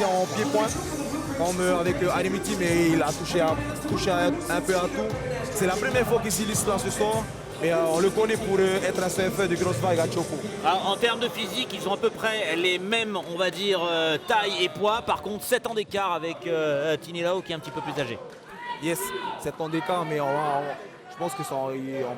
en pied-point, comme avec Arimiti, mais il a touché un peu à tout. C'est la première fois qu'il s'illustre dans ce soir. Mais on le connaît pour être un surfeur de grosse vague à Choco. Alors, en termes de physique, ils ont à peu près les mêmes, on va dire, taille et poids. Par contre, 7 ans d'écart avec Tinilao qui est un petit peu plus âgé. Yes, 7 ans d'écart, mais je pense qu'on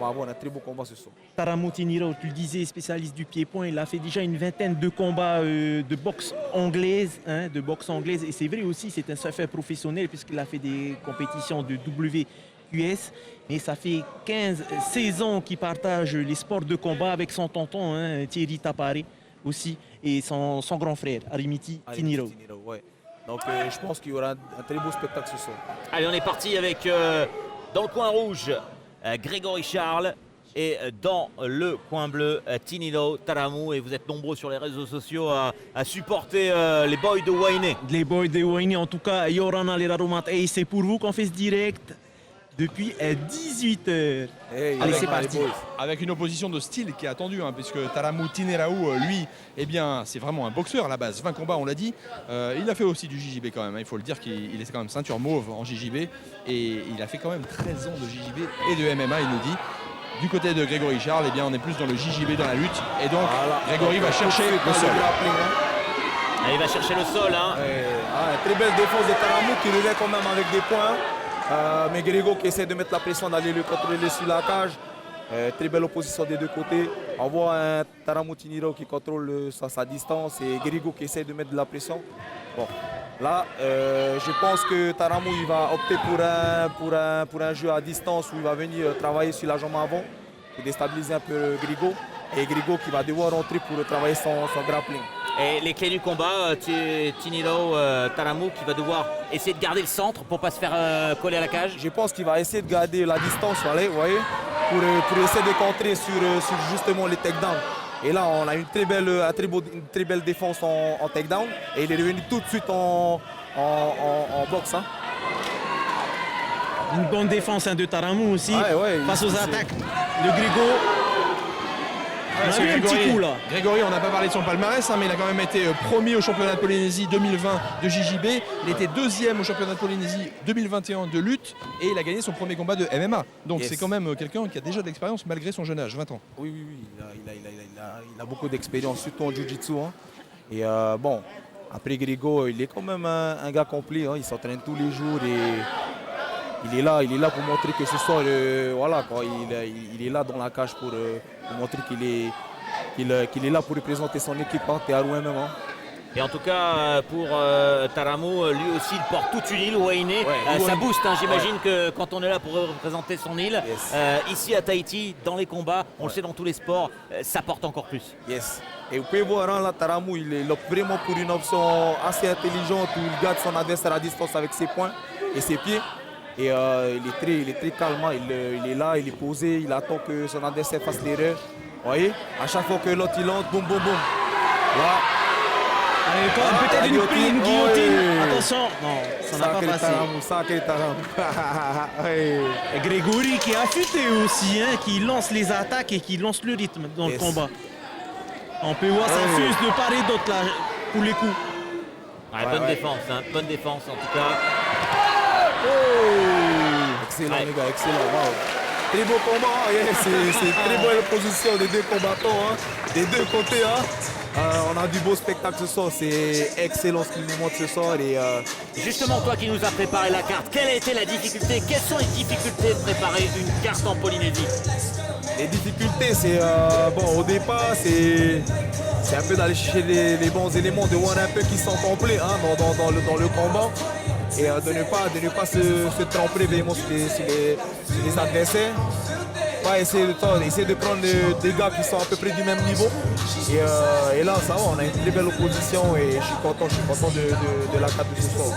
va avoir un très beau combat ce soir. Taramou Tinilao, tu le disais, spécialiste du pied-point, il a fait déjà une vingtaine de combats de boxe anglaise. Et c'est vrai aussi, c'est un surfeur professionnel puisqu'il a fait des compétitions de WQS. Mais ça fait 16 ans qu'il partage les sports de combat avec son tonton, Thierry Taparé aussi, et son grand frère, Arimiti Tinilao. Ouais. Donc je pense qu'il y aura un très beau spectacle ce soir. Allez, on est parti avec, dans le coin rouge, Grégory Charles. Et dans le coin bleu, Tinilao, Taramou. Et vous êtes nombreux sur les réseaux sociaux à supporter les boys de Wainé. Les boys de Wainé, en tout cas, Yorana Lerarumat. Et c'est pour vous qu'on fait ce direct depuis 18h. Hey, allez, c'est parti. Avec une opposition de style qui est attendue, puisque Taramou Tinilao, lui, eh bien, c'est vraiment un boxeur à la base. 20 combats, on l'a dit. Il a fait aussi du JJB quand même. Il faut le dire qu'il est quand même ceinture mauve en JJB. Et il a fait quand même 13 ans de JJB et de MMA, il nous dit. Du côté de Grégory Charles, eh bien, on est plus dans le JJB, dans la lutte. Et donc, voilà. Grégory va chercher le sol. Il va chercher le sol. Très belle défense de Taramou qui revient quand même avec des points. Mais Grégo qui essaie de mettre la pression, d'aller le contrôler sur la cage. Très belle opposition des deux côtés. On voit un Taramou Tinilao qui contrôle sa distance et Grégo qui essaie de mettre de la pression. Bon, là, je pense que Taramou il va opter pour un jeu à distance où il va venir travailler sur la jambe avant pour déstabiliser un peu Grégo. Et Grégo qui va devoir rentrer pour travailler son grappling. Et les clés du combat, Tinilao, Taramou qui va devoir essayer de garder le centre pour ne pas se faire coller à la cage. Je pense qu'il va essayer de garder la distance, vous voyez, pour essayer de contrer sur justement les takedowns. Et là, on a une très belle défense en takedown. Et il est revenu tout de suite en boxe. Une bonne défense de Taramou aussi, face aux attaques de Grégo. Grégory, on n'a pas parlé de son palmarès, mais il a quand même été premier au championnat de Polynésie 2020 de JJB. Il était deuxième au championnat de Polynésie 2021 de lutte et il a gagné son premier combat de MMA. Donc c'est quand même quelqu'un qui a déjà de l'expérience malgré son jeune âge, 20 ans. Oui, il a beaucoup d'expérience, surtout en Jiu-Jitsu. Et bon, après Grégo, il est quand même un gars complet. Il s'entraîne tous les jours et il est là pour montrer que ce soir, il est là dans la cage pour montrer qu'il est là pour représenter son équipe TRO MMA. Et en tout cas, pour Taramou, lui aussi, il porte toute une île, Wainé. Ça booste, j'imagine que quand on est là pour représenter son île, ici à Tahiti, dans les combats, on le sait dans tous les sports, ça porte encore plus. Yes. Et vous pouvez voir, là, Taramou, il opte vraiment pour une option assez intelligente où il garde son adversaire à distance avec ses poings et ses pieds. Et il est très calme, il est là, il est posé, il attend que son adversaire fasse l'erreur. Vous voyez, à chaque fois que l'autre il entre, boum, boum, boum. Là. Allez, peut-être une guillotine. Attention, non, ça n'a pas passé. Sacré Taramou. Et Grégory qui est affûté aussi, qui lance les attaques et qui lance le rythme dans le combat. On peut voir ça fuse de part et d'autre là, pour les coups. Bonne défense en tout cas. Excellent les gars, excellent. Wow. Très beau combat, c'est très bonne position des deux combattants, des deux côtés. On a du beau spectacle ce soir, c'est excellent ce qu'il nous montre ce soir. Et justement, toi qui nous as préparé la carte, quelle a été la difficulté? Quelles sont les difficultés de préparer une carte en Polynésie? Les difficultés, c'est au départ, c'est un peu d'aller chercher les bons éléments, de voir un peu qui sont complets dans le combat. Et de ne pas se tromper vraiment sur les adversaires. Pas essayer de prendre des gars qui sont à peu près du même niveau. Et là, ça va, on a une très belle opposition et je suis content de la carte de ce soir.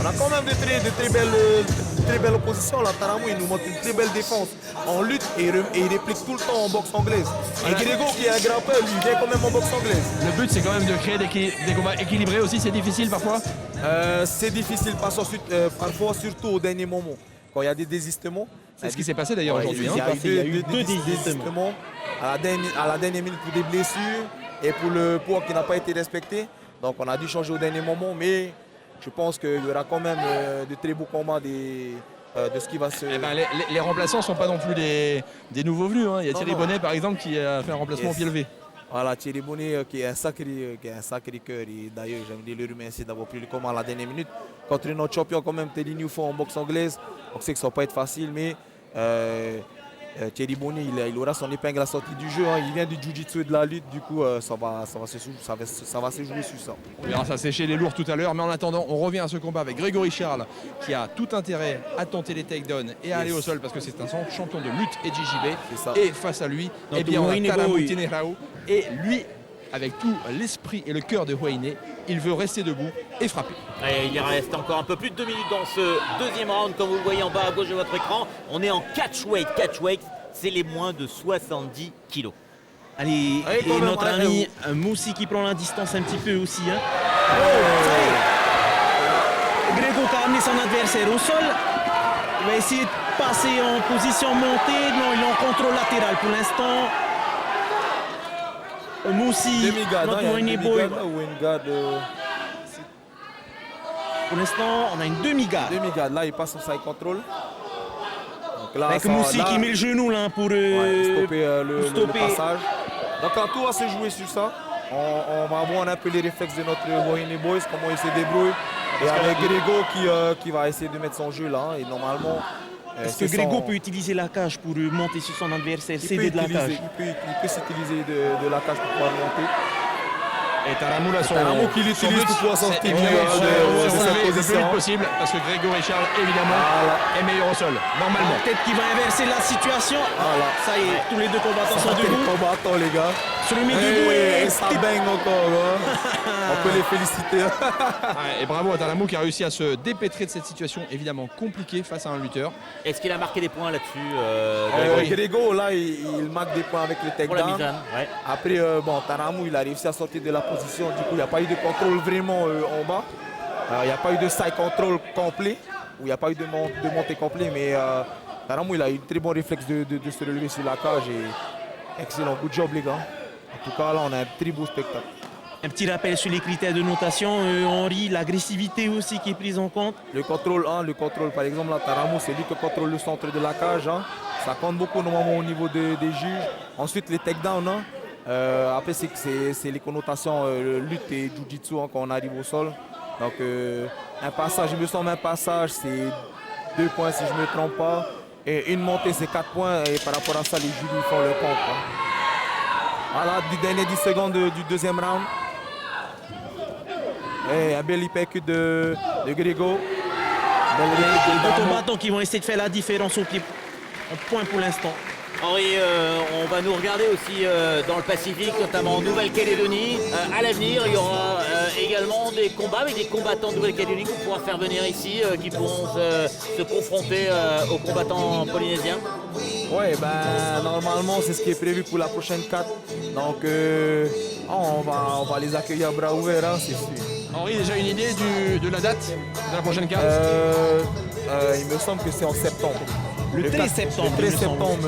On a quand même de très belles oppositions. Là, Taramou, il nous montre une très belle défense en lutte et il réplique tout le temps en boxe anglaise. Et Grégo, qui est un grimpeur, lui, vient quand même en boxe anglaise. Le but, c'est quand même de créer des combats équilibrés aussi. C'est difficile parfois? C'est difficile, parfois, surtout au dernier moment. Quand il y a des désistements. C'est ce qui s'est passé d'ailleurs aujourd'hui. Il y a eu deux désistements à la dernière minute pour des blessures et pour le poids qui n'a pas été respecté. Donc on a dû changer au dernier moment, mais je pense qu'il y aura quand même de très beaux combats de ce qui va se... Les remplaçants ne sont pas non plus des nouveaux venus. Hein. Il y a Thierry Bonnet par exemple qui a fait un remplacement au pied levé. Voilà, Thierry Bonnet qui est un sacré cœur. Et d'ailleurs, j'aimerais le remercier d'avoir pris le combat à la dernière minute. Contre notre champion quand même, Teddy Newford en boxe anglaise. On sait que ça ne va pas être facile, mais Thierry Bonnet, il aura son épingle à la sortie du jeu. Hein. Il vient du jiu-jitsu et de la lutte, du coup, ça va se jouer sur ça. On verra ça sécher les lourds tout à l'heure, mais en attendant, on revient à ce combat avec Grégory Charles qui a tout intérêt à tenter les takedowns et à aller au sol parce que c'est un champion de lutte et de JJB. Et face à lui, eh bien, on a Taramu Tineraou. Et lui, avec tout l'esprit et le cœur de Huayne, il veut rester debout et frapper. Et il reste encore un peu plus de 2 minutes dans ce deuxième round, comme vous le voyez en bas à gauche de votre écran. On est en catchweight. Catchweight, c'est les moins de 70 kilos. Allez, et notre ami Moussi qui prend la distance un petit peu aussi. Hein. Grégo qui a amené son adversaire au sol. Il va essayer de passer en position montée. Non, il est en contrôle latéral pour l'instant. Moussi, notre Huayne boy. Pour l'instant, on a une demi-garde. Demi-garde, là il passe son side control. Là, avec Moussi qui met le genou là pour stopper le passage. Donc quand tout va se jouer sur ça, on va voir un peu les réflexes de notre Huayne Boys, comment il se débrouille. Et avec Grégo qui va essayer de mettre son jeu là. Et normalement, est-ce que Grégo peut utiliser la cage pour monter sur son adversaire, céder de la cage? Il peut s'utiliser de la cage pour pouvoir monter. Et Taramu là, Taramu qui l'utilise pour pouvoir sortir de cette position le plus vite possible parce que Grégory Charles évidemment est meilleur au sol normalement. Peut-être qu'il va inverser la situation. Ça y est, tous les deux combattants sont debout. Combattants les gars. Sur le debout et ça baigne encore. On peut les féliciter. Et bravo à Taramu qui a réussi à se dépêtrer de cette situation évidemment compliquée face à un lutteur. Est-ce qu'il a marqué des points là-dessus Grégo là il marque des points avec le takedown. Ouais. Après Taramu il a réussi à sortir de la position, du coup il n'y a pas eu de contrôle vraiment en bas. Il n'y a pas eu de side control complet, ou il n'y a pas eu de montée complet, mais Taramu il a eu un très bon réflexe de se relever sur la cage et excellent, good job les gars. En tout cas là on a un très beau spectacle. Un petit rappel sur les critères de notation, Henri, l'agressivité aussi qui est prise en compte. Le contrôle par exemple là, Taramu c'est lui qui contrôle le centre de la cage, hein. Ça compte beaucoup normalement au niveau des juges. Ensuite les takedowns, hein. Après c'est les connotations lutte et jiu-jitsu hein, quand on arrive au sol. Donc un passage, il me semble un passage c'est 2 points si je ne me trompe pas. Et une montée c'est 4 points et par rapport à ça les juges font le compte. Hein. Voilà, du dernier 10 secondes du deuxième round. Et un bel hypercut de Grégo. Les deux combattants qui vont essayer de faire la différence au pied. En point pour l'instant. Henri, on va nous regarder aussi dans le Pacifique, notamment en Nouvelle-Calédonie. À l'avenir, il y aura également des combats avec des combattants de Nouvelle-Calédonie qu'on pourra faire venir ici, qui pourront se confronter aux combattants polynésiens. Oui, normalement, c'est ce qui est prévu pour la prochaine 4. Donc, on va les accueillir à bras ouverts, hein, c'est sûr. Henri, déjà une idée de la date de la prochaine carte? Il me semble que c'est en septembre. Le 13 septembre. Le 13 septembre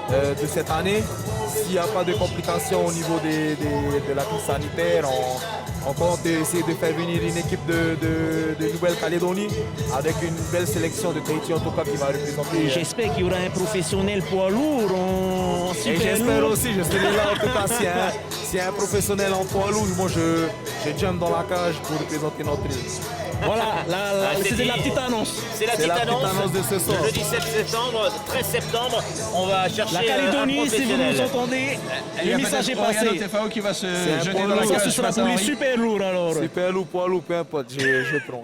de cette année. S'il n'y a pas de complications au niveau de la crise sanitaire, on compte essayer de faire venir une équipe de Nouvelle-Calédonie avec une belle sélection de Tahiti en tout cas qui va représenter. J'espère qu'il y aura un professionnel poids lourd en super lourd. J'espère aussi, je serai là en tout cas s'il y a un professionnel en poids lourd, moi je jump dans la cage pour représenter notre île. Voilà, c'était la petite annonce. C'est la petite annonce de ce soir. Le jeudi 7 septembre, 13 septembre, on va chercher la Calédonie, si vous nous entendez, le message est passé. Il y a TFAO qui va se jeter dans la cage. Ce sera pour les super lourds alors. Super lourd, poids lourd, peu importe, je prends.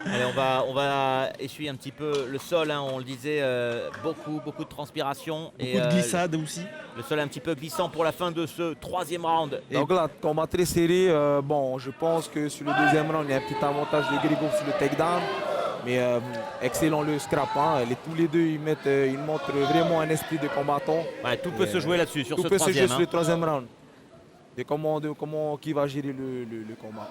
Allez, on va essuyer un petit peu le sol, hein, on le disait, beaucoup de transpiration. Beaucoup de glissade aussi. Le sol un petit peu glissant pour la fin de ce troisième round. Donc là, combat très serré. Je pense que sur le deuxième round, il y a un petit avantage de Grégo sur le takedown. Mais excellent le scrap. Hein. Tous les deux, ils montrent vraiment un esprit de combattant. Ouais, tout peut se jouer là-dessus, sur ce troisième. Tout peut se jouer sur le troisième round. Qui va gérer le combat.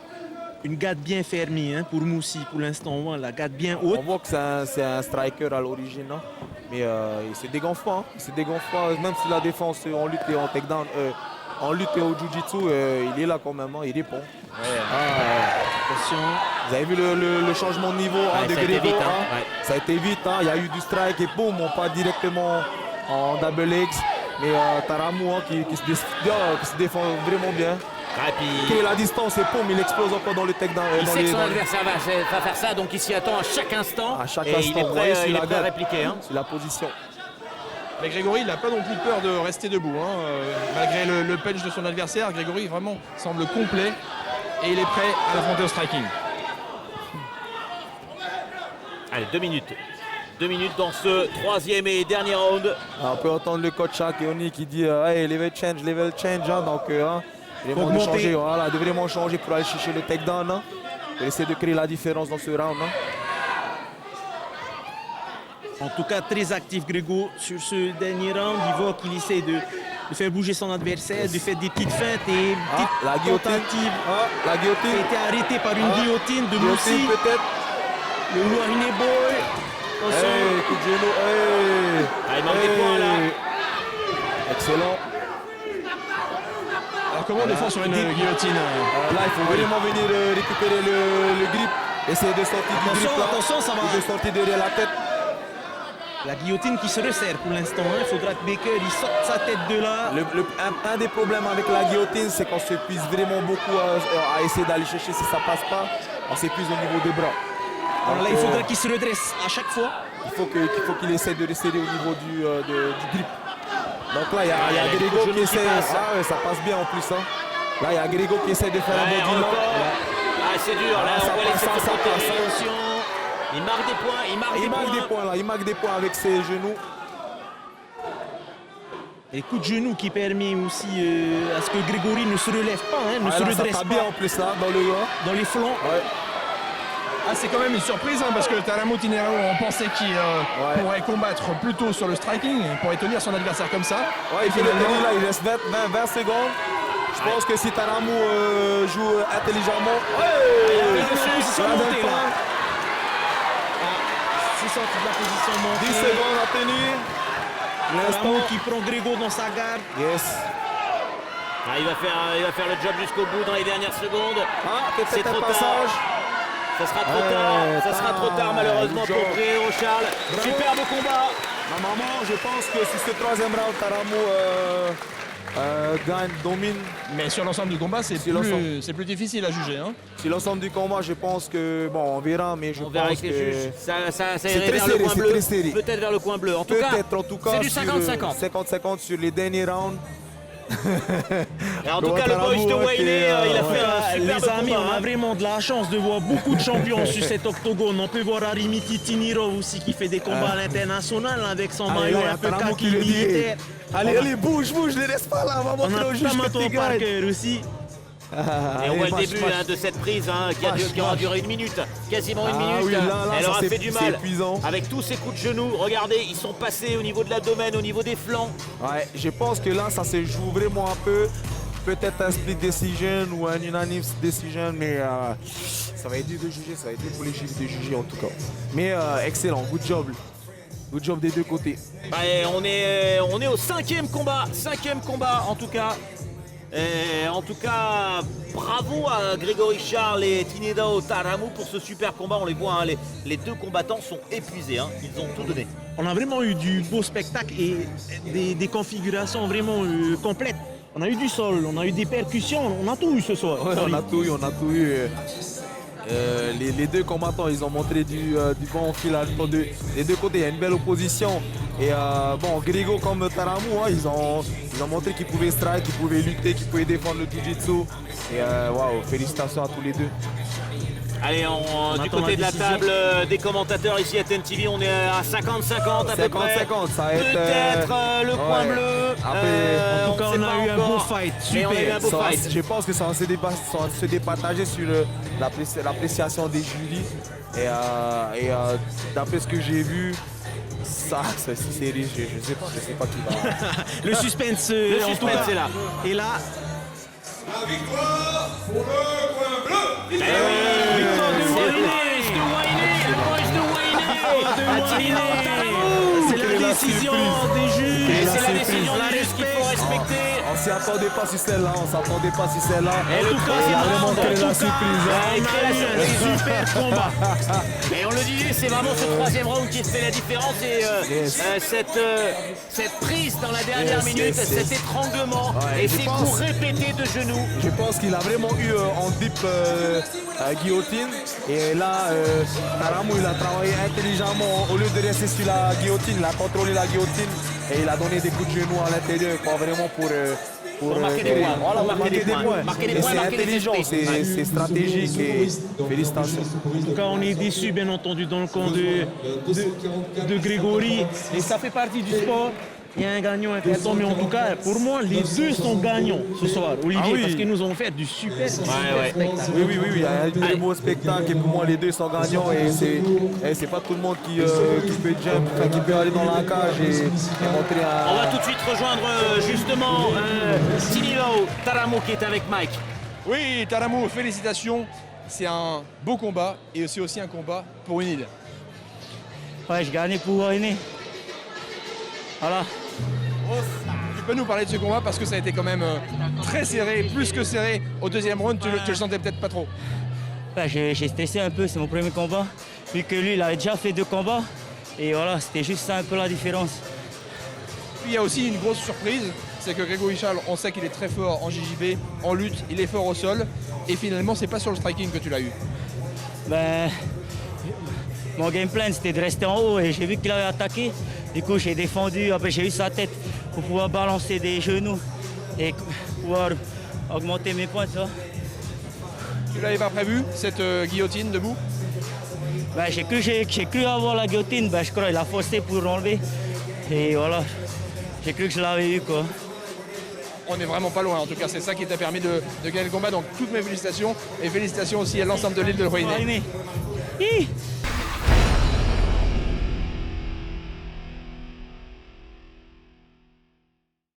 Une garde bien fermée hein, pour Moussi pour l'instant, la garde bien haute. On voit que c'est un striker à l'origine, hein. Mais il se dégonfle pas. Même si la défense en lutte et en takedown, en lutte et au jiu-jitsu, il est là quand même, hein, il répond. Attention. Vous avez vu le changement de niveau hein, de ça a été Grégo, vite, hein. hein. Ouais. Ça a été vite, hein. Il y a eu du strike et boum, on part directement en double legs. Mais Taramou hein, qui se défend vraiment bien. Et puis, Crée la distance et boum, il explose encore dans le takedown. il sait que son adversaire va faire ça, donc il s'y attend à chaque instant. À chaque et instant, il est vous voyez, prêt, sur il la est prêt à garde. répliquer. Hein. C'est la position. Mais Grégory, il n'a pas non plus peur de rester debout. Hein. Malgré le punch de son adversaire, Grégory vraiment semble complet et il est prêt à l'affronter au striking. Allez, 2 minutes. 2 minutes dans ce 3e et dernier round. On peut entendre le coach Keoni qui dit hey, level change. Hein, donc, vraiment de monter. changer, voilà, de vraiment changer pour aller chercher le takedown. Hein, pour essayer de créer la différence dans ce round. Hein. En tout cas, très actif Grégo sur ce dernier round. Il voit qu'il essaie de faire bouger son adversaire, de faire des petites feintes et petites la guillotine. tentatives. La guillotine. Il a été arrêté par une guillotine de Guillotine Moussi. peut-être. Le Wahine Boy. Attention. Hey, coup de genou. Hey. Ah, il manque des points là. Excellent. Alors comment on défend sur une guillotine Là, il faut vraiment venir récupérer le grip. Essayer de sortir du grip. Là, Attention, ça va. et de sortir derrière la tête. La guillotine qui se resserre pour l'instant. Il faudra que Baker il sorte sa tête de là. Un des problèmes avec la guillotine, c'est qu'on s'épuise vraiment beaucoup à essayer d'aller chercher. Si ça passe pas, on s'épuise au niveau des bras. Alors là, il faudra qu'il se redresse à chaque fois. Il faut qu'il essaie de resserrer au niveau du grip. Donc là, il y a il y a les Grégo coups de qui genou qui essaie. passent. Ah ouais, ça passe bien en plus. Hein. Là, il y a Grégo qui essaie de faire un Ouais, body lock. encore. Ah, c'est dur. Là, Ah, ça on voit les passe, ça passe. attention. Il marque des points. Il marque Il des marque points. des points là, il marque des points avec ses genoux. Et coup de genou qui permet aussi à ce que Grégory ne se relève pas, hein, ne Ah, se là, ça redresse tape pas bien en plus là, dans le haut. dans les flancs. Ouais. Ah, c'est quand même une surprise hein, parce que Taramou Tinerao, on pensait qu'il pourrait combattre plutôt sur le striking, il pourrait tenir son adversaire comme ça. Ouais, et finalement, là, il reste 20 secondes. Je pense que si Taramou joue intelligemment. Il est sur position la montée, donne là. pas. C'est sorti de la position 10 montée. secondes à tenir. L'instant. Taramou qui prend Grégo dans sa garde. Yes. Ah, il va faire le job jusqu'au bout dans les dernières secondes. Ah, C'est peut-être trop un tard. passage. Ça sera trop tard. Ça sera trop tard malheureusement good pour job. Grégo Charles. Bravo. Superbe combat. Normalement, je pense que si ce troisième round, Taramou gagne, domine. mais sur l'ensemble du combat, c'est Sur l'ensemble. plus difficile à juger. Hein. Sur l'ensemble du combat, je pense que, bon, on verra, mais je On verra pense avec les que... juges. Ça C'est irait très vers le serré, coin c'est bleu. très serré. Peut-être vers le coin bleu. En tout cas, Peut-être, en tout cas, c'est du sur 50-50. 50-50 sur les derniers rounds. Et en tout cas, le boys de Wayne, il a fait un superbe Les amis, combat. on a hein. vraiment de la chance de voir beaucoup de champions sur cet octogone. On peut voir Arimiti Tinirov aussi qui fait des combats à l'international avec son maillot un peu kaki militaire. Allez, bouge, ne reste pas là, on va On montrer a au juge que Tamato tu gagnes. Parker aussi. Et on voit le début hein, de cette prise qui aura duré 1 minute, quasiment 1 Ah minute. oui, là, Elle ça, aura c'est- fait du c'est mal. épuisant. Avec tous ces coups de genoux, regardez, ils sont passés au niveau de l'abdomen, au niveau des flancs. Ouais, je pense que là, ça se joue vraiment un peu. Peut-être un split decision ou un unanimous decision, mais ça va être dur de juger, ça va être dur pour les juges de juger en tout cas. Mais excellent, good job. Good job des deux côtés. Ouais, on est au 5e combat en tout cas. Et en tout cas, bravo à Grégory Charles et Tinedao Taramou pour ce super combat. On les voit, hein, les deux combattants sont épuisés, hein, ils ont tout donné. On a vraiment eu du beau spectacle et des configurations vraiment complètes. On a eu du sol, on a eu des percussions, on a tout eu ce soir. Ouais, on a tout eu. Les deux combattants, ils ont montré du bon fil à des deux côtés. Il y a une belle opposition. Et bon, Grégo comme Taramou, hein, ils ont montré qu'ils pouvaient strike, qu'ils pouvaient lutter, qu'ils pouvaient défendre le jiu-jitsu. Et waouh, félicitations à tous les deux. Allez, du attend côté la de la décision. table des commentateurs ici à TNTV, on est à 50-50 à peu près. 50-50, ça va être. Peut-être le coin ouais. bleu. Après, En tout cas, sait on a pas eu un encore. beau fight, Mais on a eu super. un beau Ça va- fight. je pense que ça va se départager sur l'appréciation des jurys. Et d'après ce que j'ai vu, ça, c'est serré. Je sais pas qui va. Le suspense, Le en tout suspense cas, est là. Et là, La victoire pour le coin bleu. victoire de Wayne. Ah, C'est la décision des juges. Et c'est la décision On la du juge qu'il respecte. faut respecté. On s'y attendait pas sur celle-là, on s'attendait pas sur celle-là. Et le troisième il a vraiment round, créé en la tout cas, surprise. ouais, il crée la surprise. Super combat. Et on le disait, c'est vraiment ce troisième round qui fait la différence et cette prise dans la dernière minute, cet étranglement Ouais, et je ces pense- coups répétés de genoux. Je pense qu'il a vraiment eu en dip guillotine. Et là, Taramou, il a travaillé intelligemment. Au lieu de rester sur la guillotine, il a contrôlé la guillotine et il a donné des coups de genoux à l'intérieur, quoi, vraiment pour marquer des points. Voilà, Pour marquer des points. Marquer des Et points, c'est marquer des intelligent, esprits. c'est stratégique et félicitations. En tout cas, on est déçus, bien entendu, dans le camp de Grégory. Et ça fait partie du sport. Il y a un gagnant, un perdant, mais en tout cas, pour moi, les deux sont gagnants ce soir, Olivier, Ah oui. parce qu'ils nous ont fait du super spectacle. Oui, il y a un très beau spectacle et pour moi les deux sont gagnants et c'est pas tout le monde qui peut jump, enfin, qui peut aller dans la cage et montrer On va un... tout de suite rejoindre justement Tinilo Taramou qui est avec Mike. Oui, Taramou, félicitations. C'est un beau combat et c'est aussi un combat pour une île. Ouais, je gagnais pour Wayne. Voilà. Tu peux nous parler de ce combat parce que ça a été quand même très serré, plus que serré. Au deuxième round, tu le sentais peut-être pas trop. Ouais, j'ai stressé un peu, c'est mon premier combat. Vu que lui, il avait déjà fait 2 combats. Et voilà, c'était juste ça un peu la différence. Puis il y a aussi une grosse surprise, c'est que Grégory Charles, on sait qu'il est très fort en JJB, en lutte, il est fort au sol. Et finalement, c'est pas sur le striking que tu l'as eu. Ben, mon game plan, c'était de rester en haut et j'ai vu qu'il avait attaqué. Du coup, j'ai défendu, après j'ai eu sa tête pour pouvoir balancer des genoux et pouvoir augmenter mes points, tu vois. Tu l'avais pas prévu, cette guillotine debout? Ben, j'ai cru avoir la guillotine, ben, je crois qu'il a forcé pour l'enlever. Et voilà, j'ai cru que je l'avais eu, quoi. On n'est vraiment pas loin, en tout cas, c'est ça qui t'a permis de gagner le combat. Donc toutes mes félicitations et félicitations aussi à l'ensemble de l'île de Wayne. Wayne. Hi.